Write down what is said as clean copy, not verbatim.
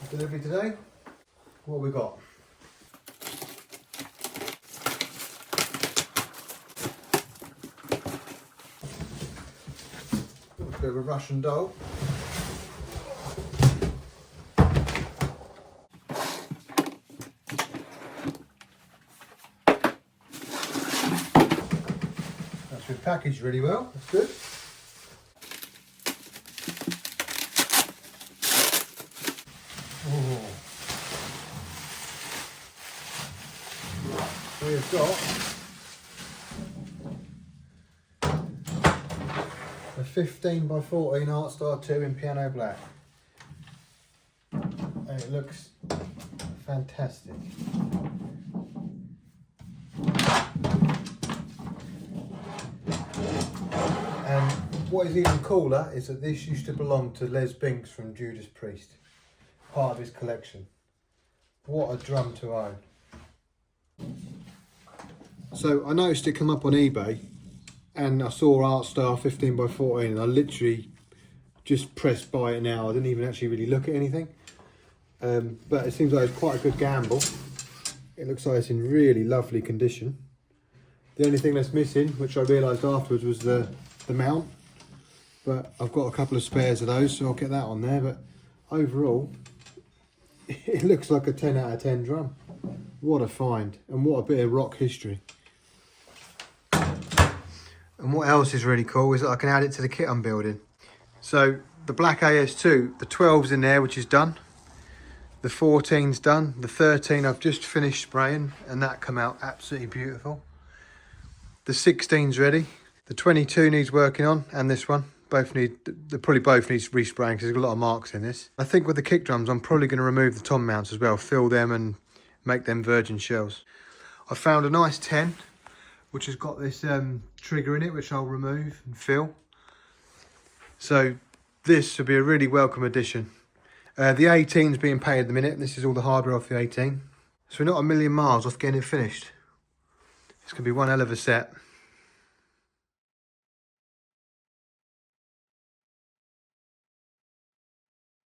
delivery today. What have we got? A bit of a Russian doll. That's been packaged really well, that's good. Oh. We've got a 15 by 14 Artstar 2 in piano black, and it looks fantastic. And what is even cooler is that this used to belong to Les Binks from Judas Priest, part of his collection. What a drum to own. So I noticed it come up on eBay, and I saw Artstar 15 by 14 and I literally just pressed buy it now. I didn't even actually really look at anything. But it seems like it's quite a good gamble. It looks like it's in really lovely condition. The only thing that's missing, which I realised afterwards, was the mount. But I've got a couple of spares of those, so I'll get that on there. But overall, it looks like a 10 out of 10 drum. What a find, and what a bit of rock history. And what else is really cool is that I can add it to the kit I'm building. So the black AS2, the 12's in there, which is done. The 14's done. The 13 I've just finished spraying, and that come out absolutely beautiful. The 16's ready. The 22 needs working on, and this one. They probably both need respraying because there's a lot of marks in this. I think with the kick drums, I'm probably going to remove the tom mounts as well, fill them and make them virgin shells. I found a nice 10, which has got this trigger in it, which I'll remove and fill. So this would be a really welcome addition. The 18's being painted at the minute. This is all the hardware off the 18. So we're not a million miles off getting it finished. It's going to be one hell of a set.